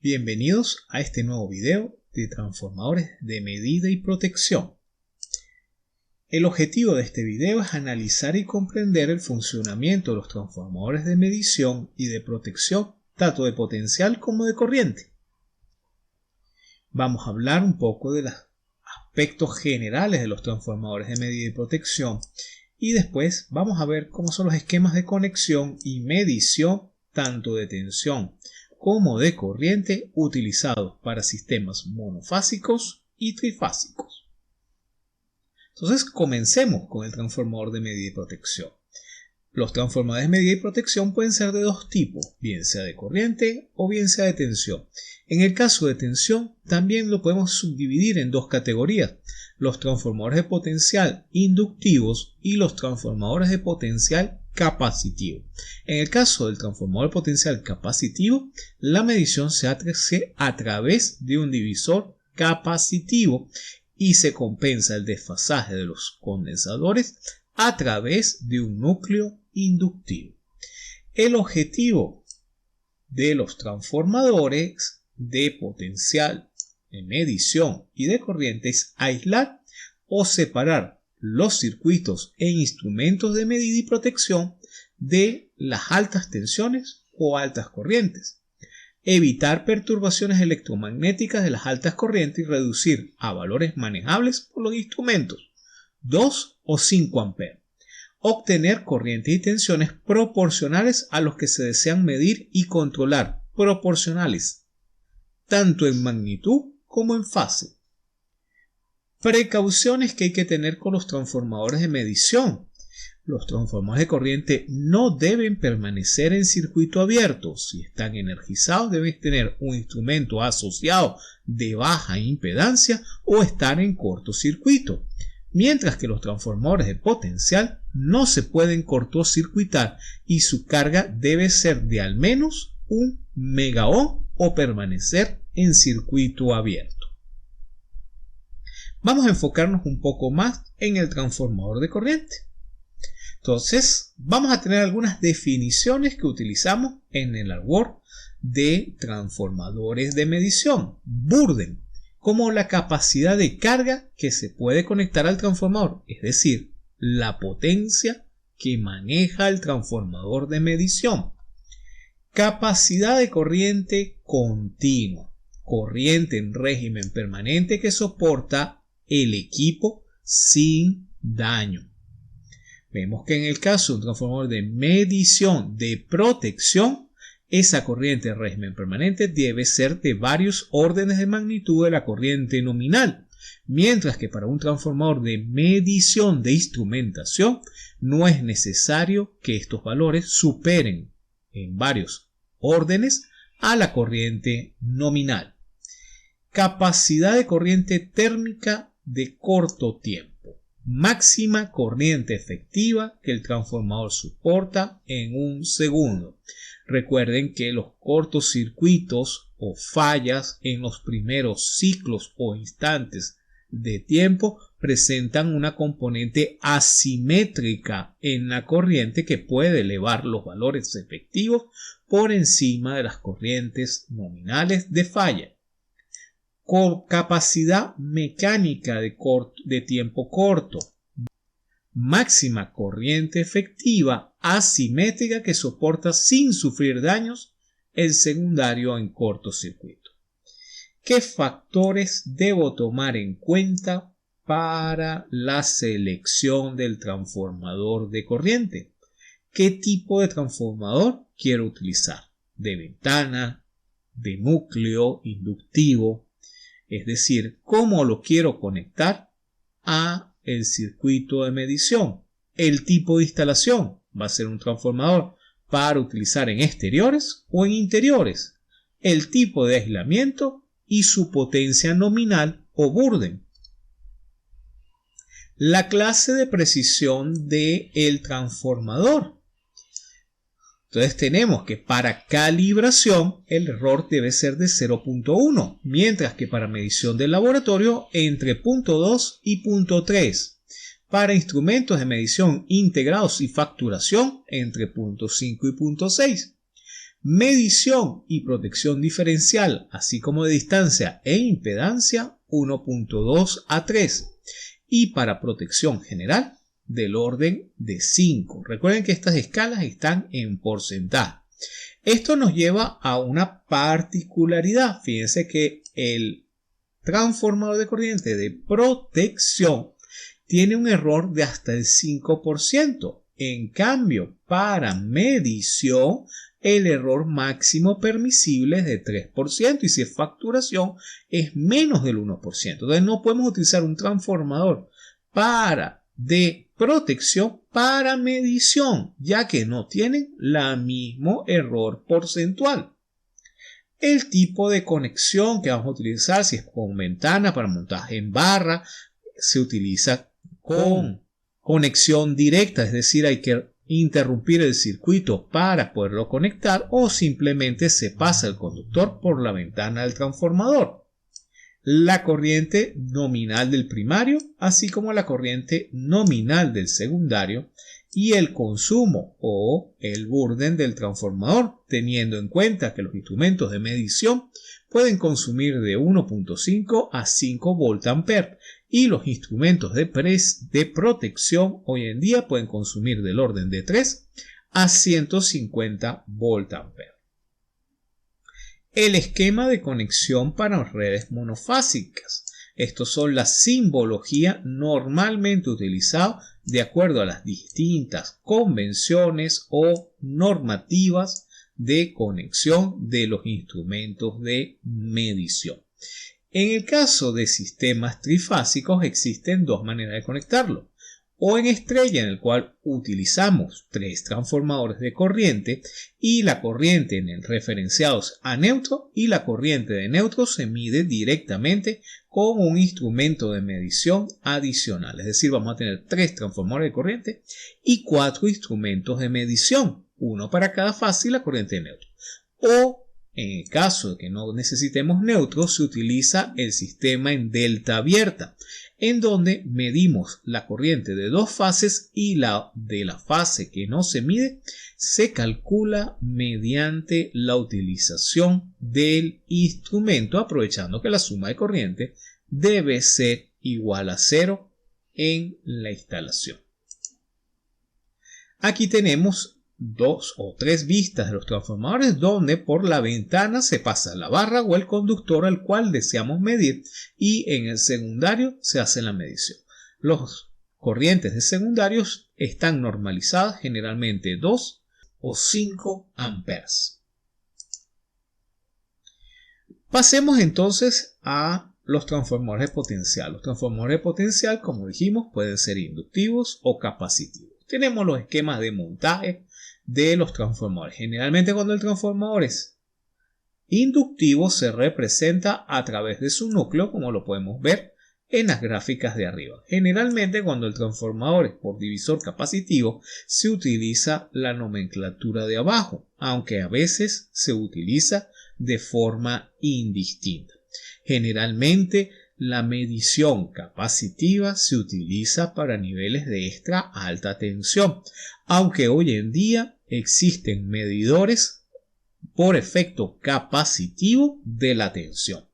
Bienvenidos a este nuevo video de transformadores de medida y protección. El objetivo de este video es analizar y comprender el funcionamiento de los transformadores de medición y de protección, tanto de potencial como de corriente. Vamos a hablar un poco de los aspectos generales de los transformadores de medida y protección y después vamos a ver cómo son los esquemas de conexión y medición tanto de tensión como de corriente utilizados para sistemas monofásicos y trifásicos. Entonces comencemos con el transformador de medida y protección. Los transformadores de medida y protección pueden ser de dos tipos, bien sea de corriente o bien sea de tensión. En el caso de tensión también lo podemos subdividir en dos categorías, los transformadores de potencial inductivos y los transformadores de potencial capacitivo. En el caso del transformador de potencial capacitivo, la medición se hace a través de un divisor capacitivo y se compensa el desfasaje de los condensadores a través de un núcleo inductivo. El objetivo de los transformadores de potencial, de medición y de corriente es aislar o separar los circuitos e instrumentos de medida y protección de las altas tensiones o altas corrientes, evitar perturbaciones electromagnéticas de las altas corrientes y reducir a valores manejables por los instrumentos 2 o 5 amperes, obtener corrientes y tensiones proporcionales a los que se desean medir y controlar, proporcionales tanto en magnitud como en fase. Precauciones que hay que tener con los transformadores de medición. Los transformadores de corriente no deben permanecer en circuito abierto. Si están energizados deben tener un instrumento asociado de baja impedancia o estar en cortocircuito. Mientras que los transformadores de potencial no se pueden cortocircuitar y su carga debe ser de al menos 1 megaohm o permanecer en circuito abierto. Vamos a enfocarnos un poco más en el transformador de corriente. Entonces, vamos a tener algunas definiciones que utilizamos en el hardware de transformadores de medición, Burden, como la capacidad de carga que se puede conectar al transformador, es decir, la potencia que maneja el transformador de medición. Capacidad de corriente continua, corriente en régimen permanente que soporta el equipo sin daño. Vemos que en el caso de un transformador de medición de protección, esa corriente de régimen permanente debe ser de varios órdenes de magnitud de la corriente nominal, mientras que para un transformador de medición de instrumentación no es necesario que estos valores superen en varios órdenes a la corriente nominal. Capacidad de corriente térmica de corto tiempo. Máxima corriente efectiva que el transformador soporta en un segundo. Recuerden que los cortocircuitos o fallas en los primeros ciclos o instantes de tiempo presentan una componente asimétrica en la corriente que puede elevar los valores efectivos por encima de las corrientes nominales de falla. Con capacidad mecánica de tiempo corto. Máxima corriente efectiva asimétrica que soporta sin sufrir daños el secundario en cortocircuito. ¿Qué factores debo tomar en cuenta para la selección del transformador de corriente? ¿Qué tipo de transformador quiero utilizar? ¿De ventana? ¿De núcleo inductivo? Es decir, cómo lo quiero conectar a el circuito de medición. El tipo de instalación va a ser un transformador para utilizar en exteriores o en interiores. El tipo de aislamiento y su potencia nominal o Burden. La clase de precisión del transformador. Entonces tenemos que para calibración el error debe ser de 0.1, mientras que para medición del laboratorio entre 0.2 y 0.3. Para instrumentos de medición integrados y facturación entre 0.5 y 0.6. medición y protección diferencial, así como de distancia e impedancia 1.2 a 3 y para protección general del orden de 5. Recuerden que estas escalas están en porcentaje. Esto nos lleva a una particularidad. Fíjense que el transformador de corriente de protección tiene un error de hasta el 5%. En cambio, para medición, el error máximo permisible es de 3% y si es facturación es menos del 1%. Entonces no podemos utilizar un transformador de protección para medición, ya que no tienen el mismo error porcentual. El tipo de conexión que vamos a utilizar, si es con ventana para montaje en barra, se utiliza con conexión directa, es decir, hay que interrumpir el circuito para poderlo conectar o simplemente se pasa el conductor por la ventana del transformador. La corriente nominal del primario, así como la corriente nominal del secundario y el consumo o el burden del transformador, teniendo en cuenta que los instrumentos de medición pueden consumir de 1.5 a 5 voltampere y los instrumentos de protección hoy en día pueden consumir del orden de 3 a 150 voltampere. El esquema de conexión para redes monofásicas. Estos son la simbología normalmente utilizada de acuerdo a las distintas convenciones o normativas de conexión de los instrumentos de medición. En el caso de sistemas trifásicos existen dos maneras de conectarlo. O en estrella, en el cual utilizamos 3 transformadores de corriente y la corriente en el referenciados a neutro y la corriente de neutro se mide directamente con un instrumento de medición adicional. Es decir, vamos a tener 3 transformadores de corriente y 4 instrumentos de medición, uno para cada fase y la corriente de neutro. O en el caso de que no necesitemos neutro, se utiliza el sistema en delta abierta, en donde medimos la corriente de 2 fases y la de la fase que no se mide se calcula mediante la utilización del instrumento, aprovechando que la suma de corriente debe ser igual a 0 en la instalación. Aquí tenemos 2 o 3 vistas de los transformadores donde por la ventana se pasa la barra o el conductor al cual deseamos medir y en el secundario se hace la medición. Las corrientes de secundarios están normalizadas generalmente 2 o 5 amperes. Pasemos entonces a los transformadores de potencial. Los transformadores de potencial, como dijimos, pueden ser inductivos o capacitivos. Tenemos los esquemas de montaje de los transformadores. Generalmente cuando el transformador es inductivo se representa a través de su núcleo, como lo podemos ver en las gráficas de arriba. Generalmente cuando el transformador es por divisor capacitivo se utiliza la nomenclatura de abajo, aunque a veces se utiliza de forma indistinta. Generalmente la medición capacitiva se utiliza para niveles de extra alta tensión, aunque hoy en día existen medidores por efecto capacitivo de la tensión.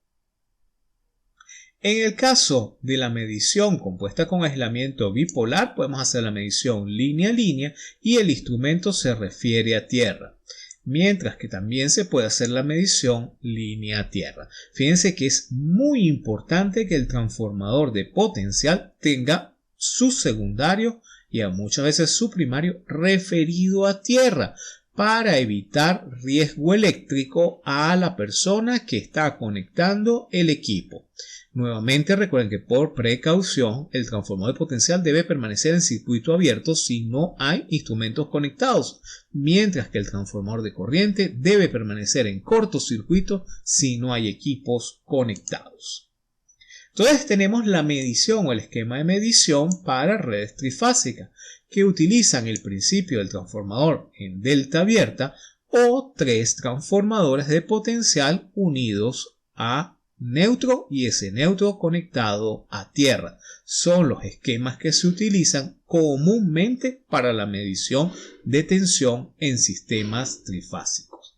En el caso de la medición compuesta con aislamiento bipolar, podemos hacer la medición línea a línea y el instrumento se refiere a tierra, mientras que también se puede hacer la medición línea a tierra. Fíjense que es muy importante que el transformador de potencial tenga su secundario y muchas veces su primario referido a tierra para evitar riesgo eléctrico a la persona que está conectando el equipo. Nuevamente recuerden que por precaución el transformador de potencial debe permanecer en circuito abierto si no hay instrumentos conectados, mientras que el transformador de corriente debe permanecer en cortocircuito si no hay equipos conectados. Entonces tenemos la medición o el esquema de medición para redes trifásicas que utilizan el principio del transformador en delta abierta o 3 transformadores de potencial unidos a neutro y ese neutro conectado a tierra. Son los esquemas que se utilizan comúnmente para la medición de tensión en sistemas trifásicos.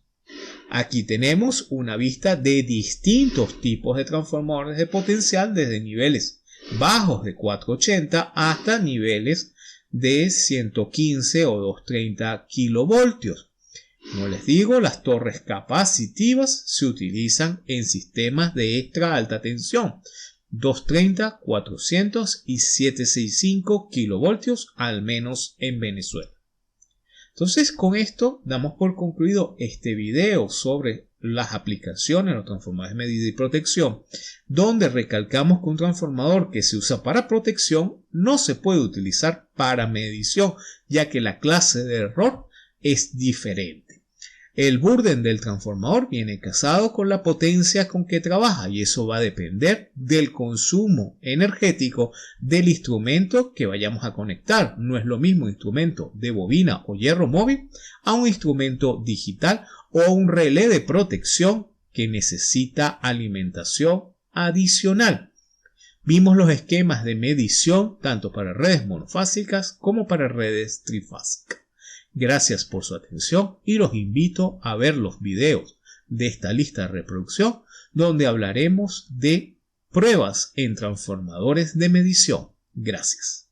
Aquí tenemos una vista de distintos tipos de transformadores de potencial desde niveles bajos de 480 hasta niveles de 115 o 230 kilovoltios. Como les digo, las torres capacitivas se utilizan en sistemas de extra alta tensión, 230, 400 y 765 kilovoltios, al menos en Venezuela. Entonces, con esto damos por concluido este video sobre las aplicaciones de los transformadores de medida y protección, donde recalcamos que un transformador que se usa para protección no se puede utilizar para medición, ya que la clase de error es diferente. El burden del transformador viene casado con la potencia con que trabaja y eso va a depender del consumo energético del instrumento que vayamos a conectar. No es lo mismo un instrumento de bobina o hierro móvil a un instrumento digital o un relé de protección que necesita alimentación adicional. Vimos los esquemas de medición tanto para redes monofásicas como para redes trifásicas. Gracias por su atención y los invito a ver los videos de esta lista de reproducción donde hablaremos de pruebas en transformadores de medición. Gracias.